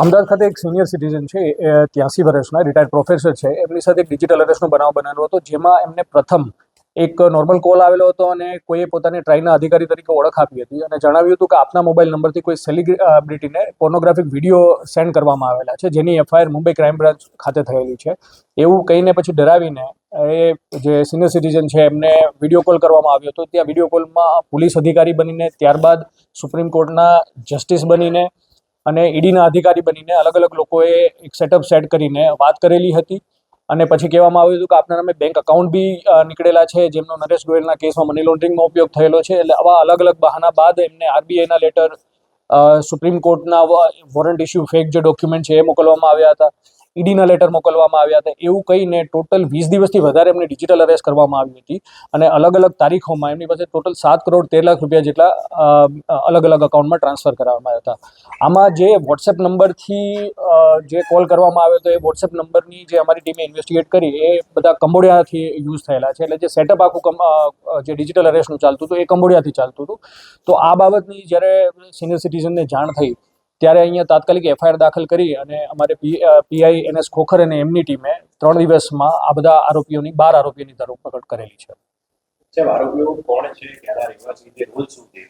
અમદાવાદ ખાતે એક senior citizen છે, 83 વર્ષના રિટાયર્ડ પ્રોફેસર છે. એમની સાથે એક ડિજિટલ અરેસ્ટનો બનાવ બનેલો હતો, જેમાં એમને પ્રથમ એક નોર્મલ કોલ આવેલો હતો અને કોઈએ પોતાની ટ્રાઇના અધિકારી તરીકે ઓળખ આપી હતી અને જણાવ્યું હતું કે આપના મોબાઈલ નંબરથી કોઈ સેલિબ્રિટીને પોર્નોગ્રાફિક વિડીયો સેન્ડ કરવામાં આવેલા છે, જેની એફઆઈઆર મુંબઈ ક્રાઇમ બ્રાન્ચ ખાતે થયેલી છે. એવું કહીને પછી ડરાવીને એ જે સિનિયર સિટીઝન છે એમને વિડીયો કોલ કરવામાં આવ્યો હતો. ત્યાં વિડીયો કોલમાં પોલીસ અધિકારી બનીને, ત્યારબાદ સુપ્રીમ કોર્ટના જસ્ટિસ બનીને અને ઈડીના અધિકારી બનીને અલગ અલગ લોકોએ એક સેટ કરીને વાત કરેલી હતી. અને પછી કહેવામાં આવ્યું હતું કે આપના નામે બેંક એકાઉન્ટ બી નીકળેલા છે, જેમનો નરેશ ગોયલના કેસમાં મની લોન્ડરિંગમાં ઉપયોગ થયેલો છે. એટલે આવા અલગ અલગ બહાના બાદ એમને આરબીઆઈના લેટર, સુપ્રીમ કોર્ટના વોરંટ ઇસ્યુ ફેક જે ડોક્યુમેન્ટ છે એ મોકલવામાં આવ્યા હતા, ઈડીના લેટર મોકલવામાં આવ્યા હતા. એવું કહીને ટોટલ 20 દિવસથી વધારે એમને ડિજિટલ અરેસ્ટ કરવામાં આવી હતી અને અલગ અલગ તારીખોમાં એમની પાસે ટોટલ 7 કરોડ 13 લાખ રૂપિયા જેટલા અલગ અલગ અકાઉન્ટમાં ટ્રાન્સફર કરવામાં આવ્યા હતા. આમાં જે વોટ્સએપ નંબરથી જે કોલ કરવામાં આવ્યો હતો, એ વોટ્સએપ નંબરની જે અમારી ટીમે ઇન્વેસ્ટિગેટ કરી, એ બધા કંબોડિયાથી યુઝ થયેલા છે. એટલે જે સેટઅપ આખું જે ડિજિટલ અરેસ્ટનું ચાલતું હતું એ કંબોડિયાથી ચાલતું હતું. તો આ બાબતની જ્યારે સિનિયર સિટીઝનને જાણ થઈ ત્યારે અહીંયા તાત્કાલિક એફઆઈઆર દાખલ કરી અને અમારે પીઆઈ NS ખોખર અને એમની ટીમે 3 દિવસમાં આ બધા આરોપીઓની 12 આરોપીઓની ધરપકડ કરેલી છે. આરોપીઓ કોણ છે, ક્યાંના રહેવાસી છે, રોલ શું છે?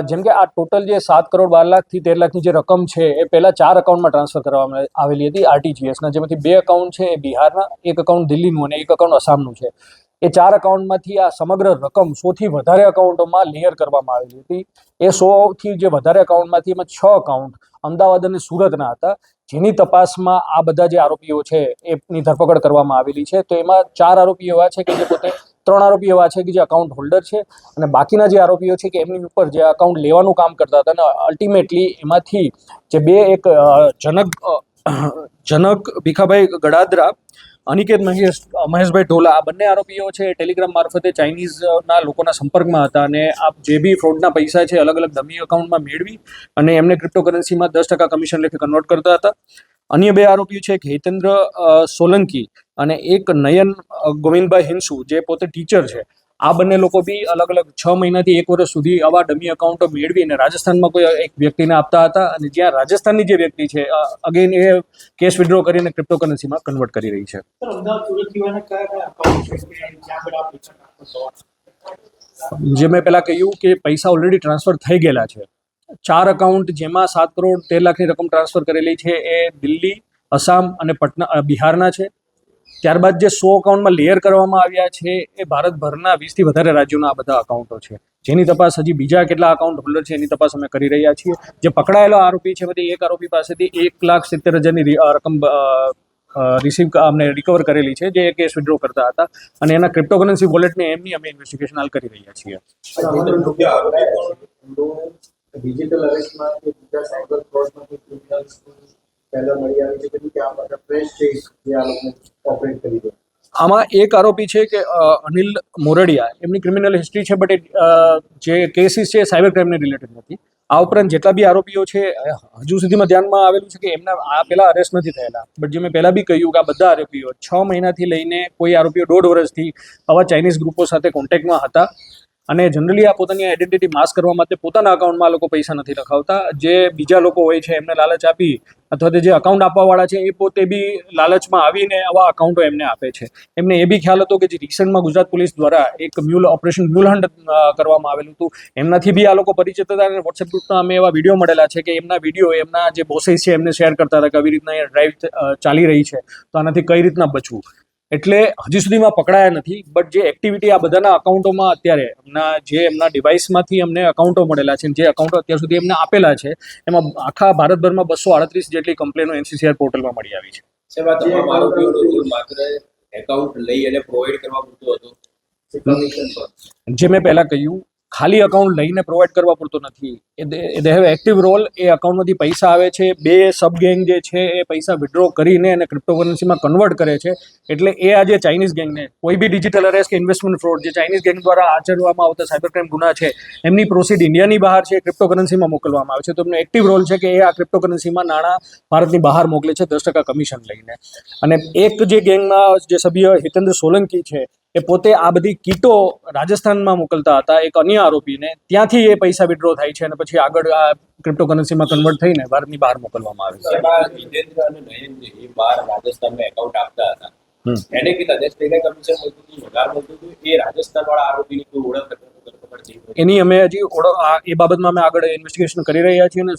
જેમ કે આ ટોટલ જે 7 કરોડ 12 લાખથી 13 લાખની જે રકમ છે એ પહેલાં 4 અકાઉન્ટમાં ટ્રાન્સફર કરવામાં આવેલી હતી RTGSના, જેમાંથી 2 અકાઉન્ટ છે એ બિહારના, 1 અકાઉન્ટ દિલ્હીનું અને 1 અકાઉન્ટ આસામનું છે. એ 4 અકાઉન્ટમાંથી આ સમગ્ર રકમ 100થી વધારે અકાઉન્ટોમાં લેયર કરવામાં આવેલી હતી. એ 100થી જે વધારે અકાઉન્ટમાંથી એમાં 6 અકાઉન્ટ અમદાવાદ અને સુરતના હતા, જેની તપાસમાં આ બધા જે આરોપીઓ છે એની ધરપકડ કરવામાં આવેલી છે. તો એમાં 4 આરોપીઓ એવા છે કે જે પોતે 3 આરોપીઓ એવા છે કે જે અકાઉન્ટ હોલ્ડર છે અને બાકીના જે આરોપીઓ છે કે એમની ઉપર જે અકાઉન્ટ લેવાનું કામ કરતા હતા. અને અલ્ટિમેટલી એમાંથી જે 2, એક જનક ભીખાભાઈ ગડાદરા, અનિકેત મહેશભાઈ ઢોલા, આ બંને આરોપીઓ છે ટેલિગ્રામ મારફતે ચાઇનીઝના લોકોના સંપર્કમાં હતા અને આ જે બી ફ્રોડના પૈસા છે અલગ અલગ ડમી એકાઉન્ટમાં મેળવી અને એમને ક્રિપ્ટોકરન્સીમાં 10% કમિશન લેખે કન્વર્ટ કરતા હતા. અન્ય 2 આરોપીઓ છે, એક હિતેન્દ્ર સોલંકી અને એક નયન ગોવિંદભાઈ હિંસુ, જે પોતે ટીચર છે. આ બંને લોકો બી અલગ અલગ 6 મહિનાથી 1 વર્ષ સુધી આવા ડમી એકાઉન્ટો મેળવીને રાજસ્થાનમાં કોઈ એક વ્યક્તિને આપતા હતા અને જ્યાં રાજસ્થાનની જે વ્યક્તિ છે અગેન એ કેશ વિડ્રો કરીને ક્રિપ્ટોકરન્સીમાં કન્વર્ટ કરી રહી છે. જે મેં પહેલાં કહ્યું કે પૈસા ઓલરેડી ટ્રાન્સફર થઈ ગયેલા છે. 4 અકાઉન્ટ જેમાં 7 કરોડ 13 લાખની રકમ ટ્રાન્સફર કરેલી છે એ દિલ્હી, આસામ અને પટના બિહારના છે. ત્યારબાદ જે 100 અકાઉન્ટમાં લેયર કરવામાં આવ્યા છે એ ભારતભરના 20થી વધારે રાજ્યોના આ બધા અકાઉન્ટો છે, જેની તપાસ હજી બીજા કેટલા અકાઉન્ટ હોલ્ડર છે એની તપાસ અમે કરી રહ્યા છીએ. જે પકડાયેલો આરોપી છે, બધી એક આરોપી પાસેથી 1,70,000ની રકમ અમને રિકવર કરેલી છે, જે કેશ વિડ્રો કરતા હતા અને એના ક્રિપ્ટોકરન્સી વોલેટને એમની અમે ઇન્વેસ્ટિગેશન હાલ કરી રહ્યા છીએ. ડિજિટલ અરેસ્ટમાં કે બીજા સાયબર ફ્રોડમાંથી ક્રિમિનલ્સ પહેલા મળી આવી છે કે આ બધા ફ્રેશ છે જે આ લોકો ઓપરેટ કરી દે. આમાં એક આરોપી છે કે અનિલ મોરડિયા, એમની ક્રિમિનલ હિસ્ટ્રી છે, બટ જે કેસીસ છે સાયબર ક્રાઇમને રિલેટેડ નથી. આ ઉપરાંત જેટલા બી આરોપીઓ છે હજુ સુધીમાં ધ્યાનમાં આવેલું છે કે એમના આ પહેલાં અરેસ્ટ નથી થયેલા. બટ જે મેં પહેલાં બી કહ્યું કે આ બધા આરોપીઓ 6 મહિનાથી લઈને કોઈ આરોપીઓ 1.5 વર્ષથી આવા ચાઇનીઝ ગ્રુપો સાથે કોન્ટેક્ટમાં હતા અને જનરલી આ પોતાની આઈડેન્ટિટી માસ્ક કરવા માટે પોતાના અકાઉન્ટમાં લોકો પૈસા નથી રખાવતા. જે બીજા લોકો હોય છે એમને લાલચ આપી અથવા તો જે અકાઉન્ટ આપવાવાળા છે એ પોતે બી લાલચમાં આવીને આવા અકાઉન્ટો એમને આપે છે. એમને એ બી ખ્યાલ હતો કે જે રિસન્ટમાં ગુજરાત પોલીસ દ્વારા એક ઓપરેશન મ્યુલ હન્ટ કરવામાં આવેલું હતું, એમનાથી બી આ લોકો પરિચિત હતા અને વોટ્સએપ ગ્રુપમાં અમે એવા વિડીયો મળેલા છે કે એમના વિડીયો એમના જે બોસેસ છે એમને શેર કરતા હતા કે આવી રીતના એ ડ્રાઈવ ચાલી રહી છે તો આનાથી કઈ રીતના બચવું. એટલે હજી સુધીમાં પકડાયા નથી, બટ જે એક્ટિવિટી આ બધાના અકાઉન્ટોમાં અત્યારે એમના ડિવાઇસમાંથી અમને અકાઉન્ટો મળેલા છે, જે અકાઉન્ટો અત્યાર સુધી એમને આપેલા છે, એમાં આખા ભારતભરમાં 238 જેટલી કમ્પ્લેનો NCCR પોર્ટલમાં મળી આવી છે. માત્ર એકાઉન્ટ લઈ અને પ્રોવાઈડ કરવા પૂરતો હતો. જે મેં પહેલાં કહ્યું, ખાલી અકાઉન્ટ લઈને પ્રોવાઈડ કરવા પૂરતો નથી. They have active role. એ અકાઉન્ટમાંથી પૈસા આવે છે, 2 સબ ગેંગ જે છે એ પૈસા વિડ્રો કરીને અને ક્રિપ્ટોકરન્સીમાં કન્વર્ટ કરે છે. એટલે એ આજે ચાઇનીઝ ગેંગને કોઈ બી ડિજિટલ અરેસ્ટ કે ઇન્વેસ્ટમેન્ટ ફ્રોડ જે ચાઇનીઝ ગેંગ દ્વારા આચરવામાં આવતા સાયબર ક્રાઇમ ગુના છે એમની પ્રોસીડ ઇન્ડિયાની બહાર છે, ક્રિપ્ટોકરન્સીમાં મોકલવામાં આવે છે. તો એમનો એક્ટિવ રોલ છે કે એ આ ક્રિપ્ટોકરન્સીમાં નાણાં ભારતની બહાર મોકલે છે 10% કમિશન લઈને. અને એક જે ગેંગના જે સભ્ય હિતેન્દ્ર સોલંકી છે એ પોતે આ બધી કીટો રાજસ્થાનમાં મોકલતા હતા એક અન્ય આરોપીને, ત્યાંથી એ પૈસા વિડ્રો થાય છે અને પછી આગળ આ ક્રિપ્ટોકરન્સીમાં કન્વર્ટ થઈને ભારતની બહાર મોકલવામાં આવે છે. એમાં જીતેન્દ્ર અને નયન જે એ બહાર રાજસ્થાનમાં એકાઉન્ટ આપતા હતા, એને કે તદેશ પેટા કમિશન મળતું હતું, વધારે મળતું હતું, એ રાજસ્થાન વાળા આરોપીની કોઈ ઓળખ પડતી એની અમે હજી એ બાબતમાં અમે આગળ ઇન્વેસ્ટિગેશન કરી રહ્યા છીએ અને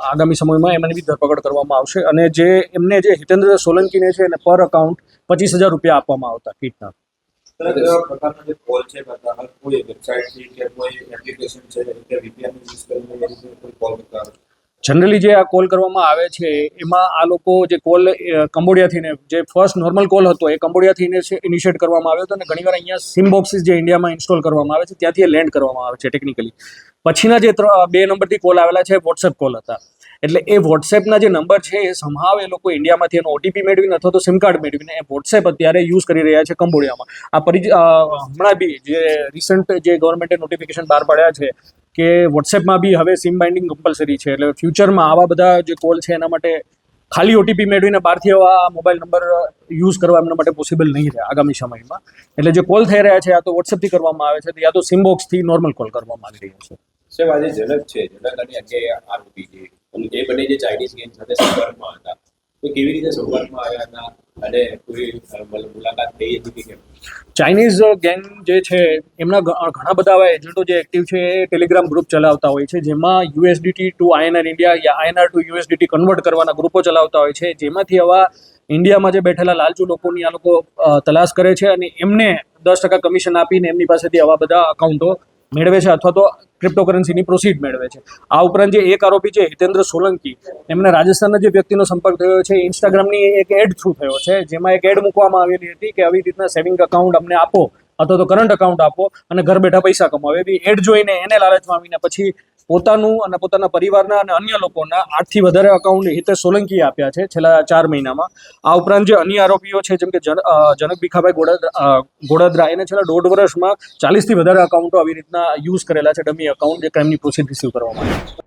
આગામી સમયમાં એમની બી ધરપકડ કરવામાં આવશે. અને જે એમને જે હિતેન્દ્ર સોલંકીને છે એને પર અકાઉન્ટ 25,000 રૂપિયા આપવામાં આવતા કીટના. કેવા પ્રકારનો જે કોલ છે બધા કોઈ વેબસાઇટ છે કે કોઈ એપ્લિકેશન છે કે VPN યુઝ કરીને એ રીતે કોઈ કોલ કરતા હોય? જનરલી જે આ કોલ કરવામાં આવે છે એમાં આ લોકો જે કોલ કંબોડિયાથી ને જે ફર્સ્ટ નોર્મલ કોલ હતો એ કંબોડિયાથી ઇનિશિએટ કરવામાં આવ્યો હતો અને ઘણીવાર અહીંયા સિમ બોક્સીસ જે ઇન્ડિયામાં ઇન્સ્ટોલ કરવામાં આવે છે ત્યાંથી એ લેન્ડ કરવામાં આવે છે ટેકનિકલી. પછીના જે 2 નંબરથી કોલ આવેલા છે વોટ્સએપ કોલ હતા. એટલે એ વોટ્સએપના જે નંબર છે એ સંભાવ એ લોકો ઇન્ડિયામાંથી એનો OTP મેળવીને અથવા તો સિમ કાર્ડ મેળવીને એ વોટ્સએપ અત્યારે યુઝ કરી રહ્યા છે કંબોડિયામાં. હમણાં બી જે રિસન્ટ જે ગવર્મેન્ટે નોટિફિકેશન બહાર પાડ્યા છે કે વોટ્સએપમાં બી હવે સિમ બાઇન્ડિંગ કમ્પલસરી છે. એટલે ફ્યુચરમાં આવા બધા જે કોલ છે એના માટે ખાલી OTP મેળવીને બહારથી આવા મોબાઈલ નંબર યુઝ કરવા એમના માટે પોસિબલ નહીં રહે આગામી સમયમાં. એટલે જે કોલ થઈ રહ્યા છે યા તો વોટ્સએપથી કરવામાં આવે છે યા તો સિમ બોક્સથી નોર્મલ કોલ કરવામાં આવી રહ્યા છે. સાહેબ, આજે જનક છે, જનક અને અન્ય આરોપી છે, અને એ બંને જે ચાઇનીઝ ગેંગ સાથે સંપર્કમાં હતા, તો કેવી રીતે સંપર્કમાં આવ્યા હતા અને કોઈ મુલાકાત થઈ હતી કે કેમ? ચાઇનીઝ ગેંગ જે છે એમના ઘણા બધા આવા એજન્ટો જે એક્ટિવ છે એ ટેલિગ્રામ ગ્રુપ ચલાવતા હોય છે, જેમાં USDT ટુ INR ઇન્ડિયા યા INR ટુ USDT કન્વર્ટ કરવાના ગ્રુપો ચલાવતા હોય છે, જેમાંથી આવા ઇન્ડિયામાં જે બેઠેલા લાલચુ લોકોની આ લોકો તલાશ કરે છે અને એમને 10% કમિશન આપીને એમની પાસેથી આવા બધા અકાઉન્ટો મેળવે છે અથવા તો ક્રિપ્ટોકરન્સીની પ્રોસીડ મેળવે છે. આ ઉપરાંત જે એક આરોપી છે હિતેન્દ્ર સોલંકી, એમને રાજસ્થાનના જે વ્યક્તિનો સંપર્ક થયો છે ઇન્સ્ટાગ્રામની એક એડ થ્રુ થયો છે, જેમાં એક એડ મૂકવામાં આવેલી હતી કે આવી રીતના સેવિંગ અકાઉન્ટ અમને આપો અથવા તો કરંટ અકાઉન્ટ આપો અને ઘર બેઠા પૈસા કમાવો. એવી એડ જોઈને એને લાલચમાં આવીને પછી પોતાનું અને પોતાના પરિવારના અને અન્ય લોકોના 8થી વધારે અકાઉન્ટ હિતેશ સોલંકીએ આપ્યા છે છેલ્લા 4 મહિનામાં. આ ઉપરાંત જે અન્ય આરોપીઓ છે જેમ કે જનક ભીખાભાઈ ગોડાદરા, એને છેલ્લા 1.5 વર્ષમાં 40થી વધારે અકાઉન્ટો આવી રીતના યુઝ કરેલા છે, ડમી અકાઉન્ટ, જે ક્રાઇમની પ્રોસીડ રિસીવ કરવામાં આવી છે.